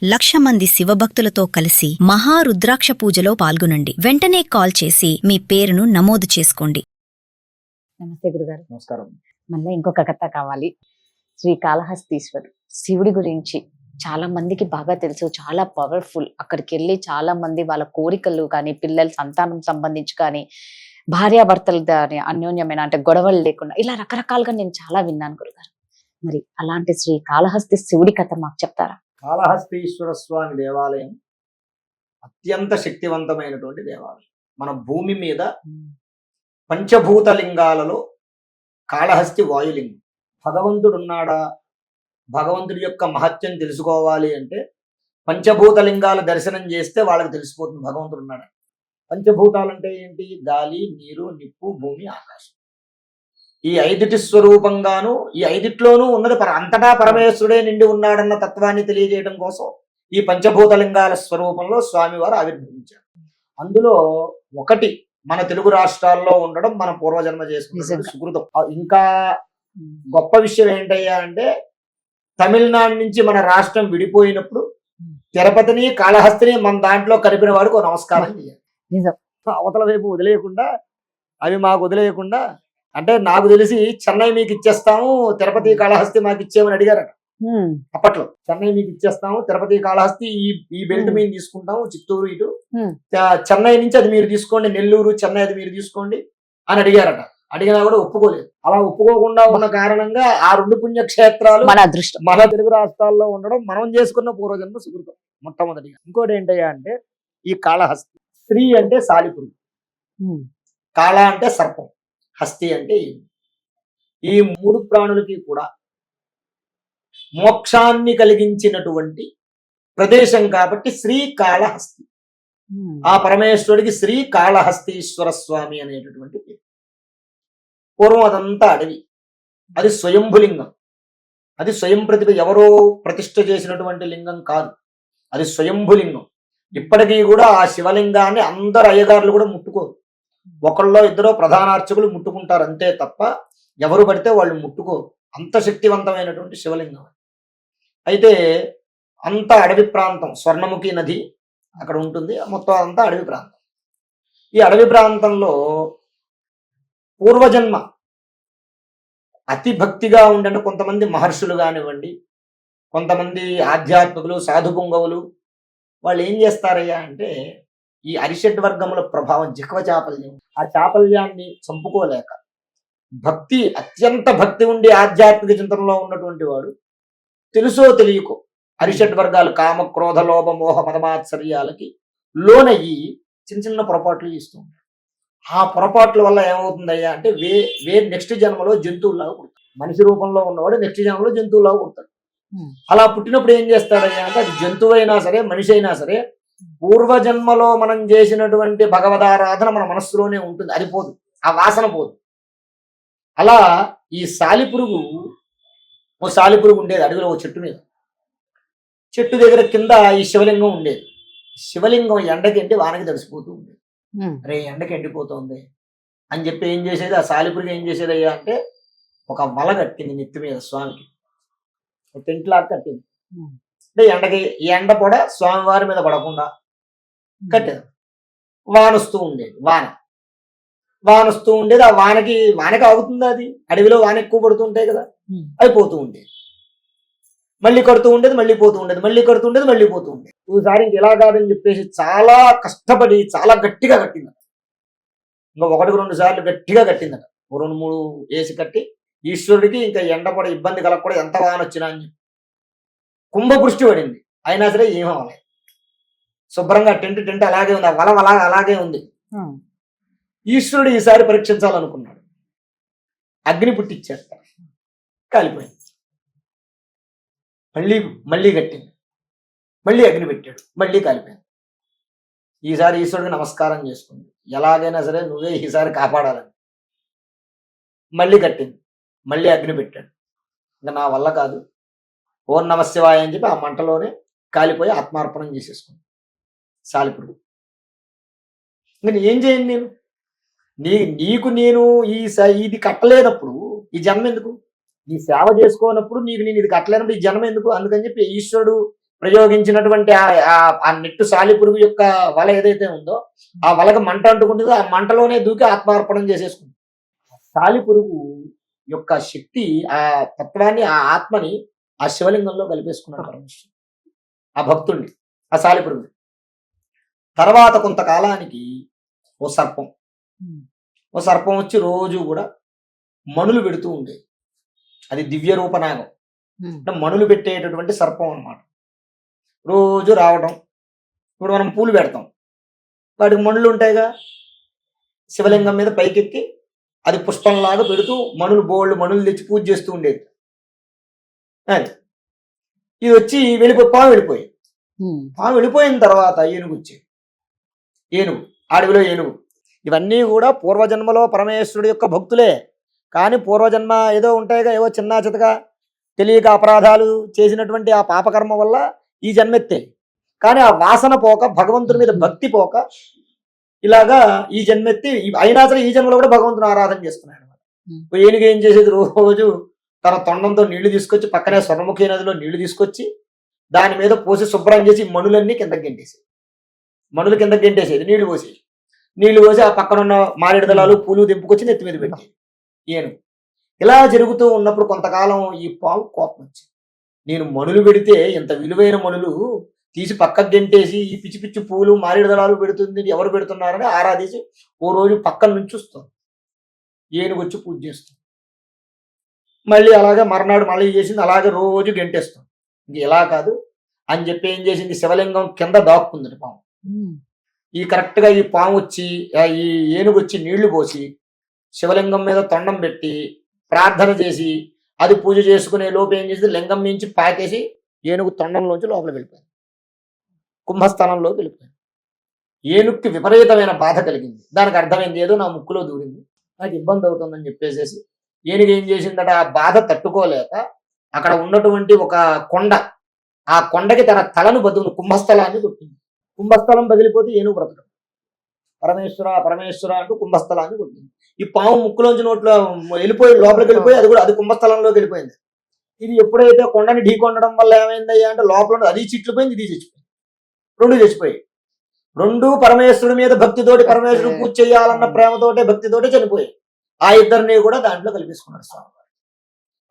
1,00,000 మంది శివభక్తులతో కలిసి మహారుద్రాక్ష పూజలో పాల్గొనండి. వెంటనే కాల్ చేసి మీ పేరును నమోదు చేసుకోండి. నమస్తే గురుగారు. నమస్కారం. మళ్ళీ ఇంకొక కథ కావాలి. శ్రీకాళహస్తీశ్వరుడు శివుడి గురించి చాలా మందికి బాగా తెలుసు, చాలా పవర్ఫుల్. అక్కడికి వెళ్ళి చాలా మంది వాళ్ళ కోరికలు కానీ, పిల్లల సంతానం సంబంధించి కానీ, భార్యాభర్తలు దాని అన్యోన్యమైన అంటే గొడవలు లేకుండా ఇలా రకరకాలుగా నేను చాలా విన్నాను గురుగారు. మరి అలాంటి శ్రీకాళహస్తి శివుడి కథ మాకు చెప్తారా? కాళహస్తీశ్వర స్వామి దేవాలయం అత్యంత శక్తివంతమైనటువంటి దేవాలయం. మన భూమి మీద పంచభూత లింగాలలో కాళహస్తి వాయులింగం. భగవంతుడున్నాడా, భగవంతుడి యొక్క మహత్యం తెలుసుకోవాలి అంటే పంచభూత లింగాల దర్శనం చేస్తే వాళ్ళకి తెలిసిపోతుంది భగవంతుడు ఉన్నాడా. పంచభూతాలంటే ఏంటి? గాలి, నీరు, నిప్పు, భూమి, ఆకాశం. ఈ ఐదుటి స్వరూపంగాను ఈ ఐదిట్లోనూ ఉన్నది అంతటా పరమేశ్వరుడే నిండి ఉన్నాడన్న తత్వాన్ని తెలియజేయడం కోసం ఈ పంచభూతలింగాల స్వరూపంలో స్వామివారు ఆవిర్భవించారు. అందులో ఒకటి మన తెలుగు రాష్ట్రాల్లో ఉండడం మన పూర్వజన్మ చేసుకున్న సుకృతం. ఇంకా గొప్ప విషయం ఏంటయ్యా అంటే తమిళనాడు నుంచి మన రాష్ట్రం విడిపోయినప్పుడు తిరుపతిని కాళహస్తిని మన దాంట్లో కలిపిన వాడికి ఒక నమస్కారం చేయాలి. అవతల వైపు వదిలేయకుండా, అవి మాకు వదిలేయకుండా, అంటే నాకు తెలిసి చెన్నై మీకు ఇచ్చేస్తాము, తిరుపతి కాళహస్తి మాకు ఇచ్చేమని అడిగారట అప్పట్లో. చెన్నై మీకు ఇచ్చేస్తాము, తిరుపతి కాళహస్తి ఈ బెల్ట్ మేము తీసుకుంటాము, చిత్తూరు ఇటు, చెన్నై నుంచి అది మీరు తీసుకోండి, నెల్లూరు చెన్నై అది మీరు తీసుకోండి అని అడిగారట. అడిగినా కూడా ఒప్పుకోలేదు. అలా ఒప్పుకోకుండా ఉన్న కారణంగా ఆ రెండు పుణ్యక్షేత్రాలు మన అదృష్టం మన తెలుగు రాష్ట్రాల్లో ఉండడం మనం చేసుకున్న పూర్వజన్మ సుకృతం మొట్టమొదటిగా. ఇంకోటి ఏంటయ్యా అంటే ఈ కాళహస్తి, స్త్రీ అంటే సాలిపురుగు, కాళ అంటే సర్పం, హస్తి అంటే ఈ మూడు ప్రాణులకి కూడా మోక్షాన్ని కలిగించినటువంటి ప్రదేశం కాబట్టి శ్రీకాళహస్తి. ఆ పరమేశ్వరుడికి శ్రీకాళహస్తీశ్వర స్వామి అనేటటువంటి పేరు. పూర్వం అదంతా అడవి, అది స్వయంభులింగం, అది స్వయం ప్రతిభ, ఎవరో ప్రతిష్ఠ చేసినటువంటి లింగం కాదు, అది స్వయంభులింగం. ఇప్పటికీ కూడా ఆ శివలింగాన్ని అందరు అయ్యగారులు కూడా ముట్టుకోరు. ఒకళ్ళో ఇద్దరో ప్రధానార్చకులు ముట్టుకుంటారు అంతే తప్ప ఎవరు పడితే వాళ్ళు ముట్టుకోరు. అంత శక్తివంతమైనటువంటి శివలింగం. అయితే అంత అడవి ప్రాంతం, స్వర్ణముఖి నది అక్కడ ఉంటుంది, మొత్తం అంతా అడవి ప్రాంతం. ఈ అడవి ప్రాంతంలో పూర్వజన్మ అతి భక్తిగా ఉండే కొంతమంది మహర్షులు కానివ్వండి, కొంతమంది ఆధ్యాత్మికులు, సాధు పుంగవులు, వాళ్ళు ఏం చేస్తారయ్యా అంటే ఈ అరిషడ్ వర్గముల ప్రభావం, జిహ్వ చాపల్యం, ఆ చాపల్యాన్ని చంపుకోలేక భక్తి, అత్యంత భక్తి ఉండి ఆధ్యాత్మిక చింతనలో ఉన్నటువంటి వాడు తెలుసో తెలియకో అరిషడ్ వర్గాలు కామ, క్రోధ, లోభ, మోహ, మదమాత్సర్యాలకి లోనయ్యి చిన్న చిన్న పొరపాట్లు ఇస్తూ ఉంటాడు. ఆ పొరపాట్ల వల్ల ఏమవుతుందయ్యా అంటే నెక్స్ట్ జన్మలో జంతువులాగా పుడతాడు. మనిషి రూపంలో ఉన్నవాడు నెక్స్ట్ జన్మలో జంతువులాగా పుడతాడు. అలా పుట్టినప్పుడు ఏం చేస్తాడయ్యా అంటే అది జంతువు అయినా సరే, మనిషి అయినా సరే, పూర్వజన్మలో మనం చేసినటువంటి భగవదారాధన మన మనస్సులోనే ఉంటుంది, అది పోదు, ఆ వాసన పోదు. అలా ఈ సాలిపురుగు, ఓ సాలిపురుగు ఉండేది అడవిలో, ఓ చెట్టు మీద. చెట్టు దగ్గర కింద ఈ శివలింగం ఉండేది. శివలింగం ఎండకి ఎండి వానకి తడిసిపోతూ ఉండేది. అరే ఎండకి ఎండిపోతుంది అని చెప్పి ఏం చేసేది ఆ సాలిపురుగు, ఏం చేసేది అయ్యా అంటే ఒక వల కట్టింది నెత్తి మీద స్వామికి, టెంట్ లాగా కట్టింది. అంటే ఎండకి ఎండ పొడ స్వామివారి మీద పడకుండా కట్టేది. వానొస్తూ ఉండేది, వానొస్తూ ఉండేది. ఆ వానకి ఆగుతుంది, అది అడవిలో వాన ఎక్కువ పడుతూ ఉంటాయి కదా, అయిపోతూ ఉండేది. మళ్ళీ కడుతూ ఉండేది, మళ్ళీ పోతూ ఉండేది, మళ్ళీ కడుతూ ఉండేది, మళ్ళీ పోతూ ఉండేది. ఈసారి ఇంక ఇలా కాదని చెప్పేసి చాలా కష్టపడి చాలా గట్టిగా కట్టిందట. ఇంకా 1-2 సార్లు గట్టిగా కట్టిందట. 2-3 వేసి కట్టి ఈశ్వరుడికి ఇంకా ఎండ కూడా ఇబ్బంది కలగకూడదు, ఎంత వాన వచ్చినా అని చెప్పి కుంభవృష్టి పడింది. అయినా సరే ఏమవ్వలేదు, శుభ్రంగా టెంట్ అలాగే ఉంది, ఆ వల అలాగే ఉంది. ఈశ్వరుడు ఈసారి పరీక్షించాలనుకున్నాడు, అగ్ని పుట్టించాడు, కాలిపోయింది. మళ్ళీ కట్టింది, మళ్ళీ అగ్ని పెట్టాడు, మళ్ళీ కాలిపోయింది. ఈసారి ఈశ్వరుడికి నమస్కారం చేసుకుంది, ఎలాగైనా సరే నువ్వే ఈసారి కాపాడాలని. మళ్ళీ కట్టింది, మళ్ళీ అగ్ని పెట్టాడు. ఇంకా నా వల్ల కాదు, ఓం నమ శివాయ అని చెప్పి ఆ మంటలోనే కాలిపోయి ఆత్మార్పణం చేసేసుకుంది సాలిపురుగు. ఇంకా ఏం చేయండి నేను, నీకు నేను ఇది కట్టలేనప్పుడు ఈ జన్మ ఎందుకు? నీ సేవ చేసుకోనప్పుడు నేను ఇది కట్టలేనప్పుడు ఈ జన్మ ఎందుకు? అందుకని చెప్పి ఈశ్వరుడు ప్రయోగించినటువంటి ఆ నెట్టు సాలిపురుగు యొక్క వల ఏదైతే ఉందో ఆ వలకు మంట అంటుకుంటుందో ఆ మంటలోనే దూకి ఆత్మార్పణం చేసేసుకుంది. సాలిపురుగు యొక్క శక్తి ఆ తత్వాన్ని ఆ ఆత్మని ఆ శివలింగంలో కలిపేసుకున్నాడు పరమేశ్వరుడు ఆ భక్తుడిని, ఆ సాలిపురుగు. తర్వాత కొంతకాలానికి ఓ సర్పం వచ్చి రోజు కూడా మణులు పెడుతూ ఉండేది. అది దివ్య రూపనాగం అంటే మణులు పెట్టేటటువంటి సర్పం అన్నమాట. రోజు రావడం, ఇప్పుడు మనం పూలు పెడతాం, వాటికి మణులు ఉంటాయిగా, శివలింగం మీద పైకెక్కి అది పుష్పంలాగా పెడుతూ మణులు తెచ్చి పూజ చేస్తూ ఉండేది. అది ఇది వచ్చి పాము వెళ్ళిపోయిన తర్వాత ఏనుగు అడవిలో ఏనుగు, ఇవన్నీ కూడా పూర్వజన్మలో పరమేశ్వరుడు యొక్క భక్తులే. కానీ పూర్వజన్మ ఏదో ఉంటాయిగా, ఏవో చిన్న చితగా తెలియక అపరాధాలు చేసినటువంటి ఆ పాపకర్మ వల్ల ఈ జన్మెత్తే. కానీ ఆ వాసన పోక, భగవంతుడి మీద భక్తి పోక ఇలాగా ఈ జన్మెత్తి అయినా సరే ఈ జన్మలో కూడా భగవంతుని ఆరాధన చేస్తున్నాడు అనమాట. ఏనుగు ఏం చేసేది, రోజు తన తొండంతో నీళ్లు తీసుకొచ్చి పక్కనే స్వర్ణముఖి నదిలో నీళ్లు తీసుకొచ్చి దాని మీద పోసి శుభ్రం చేసి మణులన్నీ కిందకి గెంటేసేది. నీళ్లు పోసి ఆ పక్కన ఉన్న మారేడు దళాలు పూలు దింపుకొచ్చి నెత్తి మీద పెట్టేది ఏనుగు. ఇలా జరుగుతూ ఉన్నప్పుడు కొంతకాలం ఈ పాము కోపం వచ్చింది. నేను మణులు పెడితే ఎంత విలువైన మణులు తీసి పక్కకు గెంటేసి ఈ పిచ్చి పిచ్చి పూలు మారేడు దళాలు పెడుతుంది, ఎవరు పెడుతున్నారని ఆరాధేసి ఓ రోజు పక్కన నుంచి వస్తుంది, ఏనుగు వచ్చి పూజ చేస్తుంది. మళ్ళీ అలాగే మర్నాడు మళ్ళీ చేసింది, అలాగే రోజు గెంటేస్తుంది. ఇంక ఇలా కాదు అని చెప్పి ఏం చేసింది, శివలింగం కింద దాక్కుంది పాము. ఈ కరెక్ట్ గా ఈ పాము వచ్చి ఈ ఏనుగు వచ్చి నీళ్లు పోసి శివలింగం మీద తొండం పెట్టి ప్రార్థన చేసి అది పూజ చేసుకునే లోపు ఏం చేసింది, లింగం మించి పాకేసి ఏనుగు తొండంలోంచి లోపలికి వెళ్ళిపోయింది, కుంభస్థానంలోకి వెళ్ళిపోయింది. ఏనుగుకి విపరీతమైన బాధ కలిగింది. దానికి అర్థమైంది, ఏదో నా ముక్కులో దూరింది, నాకు ఇబ్బంది అవుతుందని చెప్పేసేసి ఏనుగు ఏం చేసిందట, ఆ బాధ తట్టుకోలేక అక్కడ ఉన్నటువంటి ఒక కొండ, ఆ కొండకి తన తలను బదులు కుంభస్థలాన్ని కొట్టింది. కుంభస్థలం పగిలిపోతే ఏనుగు బ్రతకడం. పరమేశ్వర అంటూ కుంభస్థలాన్ని కొట్టింది. ఈ పాము ముక్కులోంచి నోట్లో వెళ్ళిపోయి లోపలికి వెళ్ళిపోయి అది కుంభస్థలంలోకి వెళ్ళిపోయింది. ఇది ఎప్పుడైతే కొండని ఢీకొనడం వల్ల ఏమైందయ్యా అంటే లోపల అది చిట్లిపోయింది, ఇది చచ్చిపోయింది, రెండు చచ్చిపోయాయి. రెండు పరమేశ్వరుడి మీద భక్తితోటి, పరమేశ్వరుడు పూజ చేయాలన్న ప్రేమతోటే భక్తితోటే చనిపోయాయి. ఆ ఇద్దరిని కూడా దాంట్లో కలిపేసుకున్నాడు స్వామి.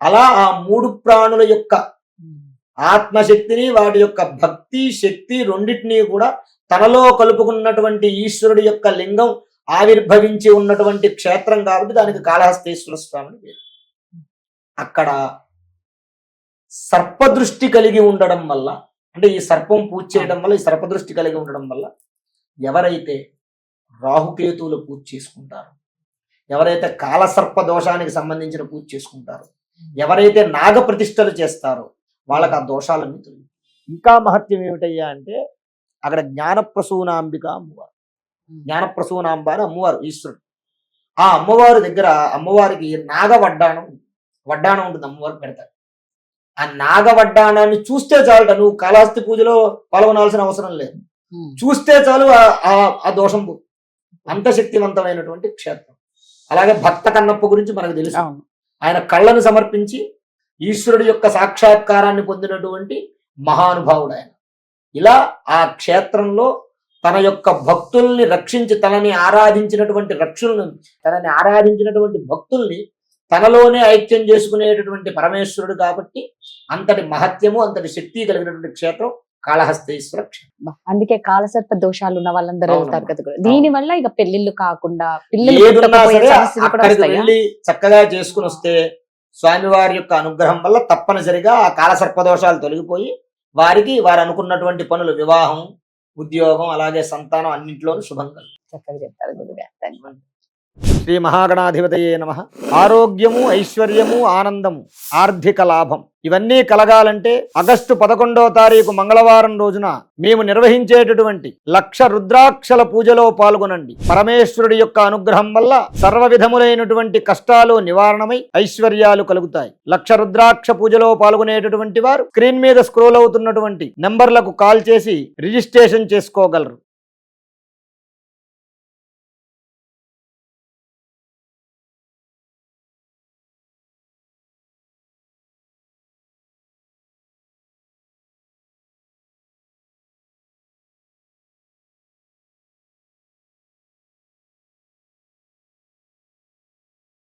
అలా ఆ మూడు ప్రాణుల యొక్క ఆత్మశక్తిని, వాటి యొక్క భక్తి శక్తి రెండింటినీ కూడా తనలో కలుపుకున్నటువంటి ఈశ్వరుడి యొక్క లింగం ఆవిర్భవించి ఉన్నటువంటి క్షేత్రం కాబట్టి దానికి కాళహస్తీశ్వర స్వామిని పేరు. అక్కడ సర్పదృష్టి కలిగి ఉండడం వల్ల, అంటే ఈ సర్పం పూజ చేయడం వల్ల, ఈ సర్పదృష్టి కలిగి ఉండడం వల్ల ఎవరైతే రాహుకేతువులు పూజ చేసుకుంటారో, ఎవరైతే కాలసర్ప దోషానికి సంబంధించిన పూజ చేసుకుంటారో, ఎవరైతే నాగప్రతిష్టలు చేస్తారో వాళ్ళకి ఆ దోషాలన్నీ తొలగి. ఇంకా మహత్యం ఏమిటయ్యా అంటే అక్కడ జ్ఞానప్రసూనాంబిక అమ్మవారు, జ్ఞానప్రసూనాంబ అని అమ్మవారు ఈశ్వరుడు. ఆ అమ్మవారి దగ్గర అమ్మవారికి వడ్డాణం ఉంటుంది, అమ్మవారికి పెడతారు. ఆ నాగవడ్డాణాన్ని చూస్తే చాలట, నువ్వు కాళహస్తి పూజలో పాల్గొనాల్సిన అవసరం లేదు, చూస్తే చాలు ఆ దోషం పో. అంత శక్తివంతమైనటువంటి క్షేత్రం. అలాగే భక్త కన్నప్ప గురించి మనకు తెలుసు, ఆయన కళ్ళను సమర్పించి ఈశ్వరుడి యొక్క సాక్షాత్కారాన్ని పొందినటువంటి మహానుభావుడు ఆయన. ఇలా ఆ క్షేత్రంలో తన యొక్క భక్తుల్ని రక్షించి తనని ఆరాధించినటువంటి భక్తుల్ని తనలోనే ఐక్యం చేసుకునేటటువంటి పరమేశ్వరుడు కాబట్టి అంతటి మహత్యము, అంతటి శక్తి కలిగినటువంటి క్షేత్రం కాళహస్తీశ్వర క్షేత్రం. అందుకే కాలసర్ప దోషాలు ఉన్న వాళ్ళందరూ వెళ్తారు కదా. దీని వల్ల ఇక పెళ్లిళ్ళు కాకుండా వెళ్ళి చక్కగా చేసుకుని వస్తే స్వామివారి యొక్క అనుగ్రహం వల్ల తప్పనిసరిగా ఆ కాలసర్ప దోషాలు తొలగిపోయి వారికి వారు అనుకున్నటువంటి పనులు, వివాహం, ఉద్యోగం, అలాగే సంతానం అన్నింటిలోనూ శుభంగా చక్కగా చెప్తారు గురుగారు. శ్రీ మహాగణాధిపతయే నమః. ఆరోగ్యము, ఐశ్వర్యము, ఆనందము, ఆర్థిక లాభం ఇవన్నీ కలగాలంటే ఆగస్టు 11వ తారీఖు మంగళవారం రోజున మేము నిర్వహించేటటువంటి 1,00,000 రుద్రాక్షల పూజలో పాల్గొనండి. పరమేశ్వరుడి యొక్క అనుగ్రహం వల్ల సర్వ విధములైనటువంటి కష్టాలు నివారణమై ఐశ్వర్యాలు కలుగుతాయి. 1,00,000 రుద్రాక్ష పూజలో పాల్గొనేటటువంటి వారు స్క్రీన్ మీద స్క్రోల్ అవుతున్నటువంటి నంబర్లకు కాల్ చేసి రిజిస్ట్రేషన్ చేసుకోగలరు.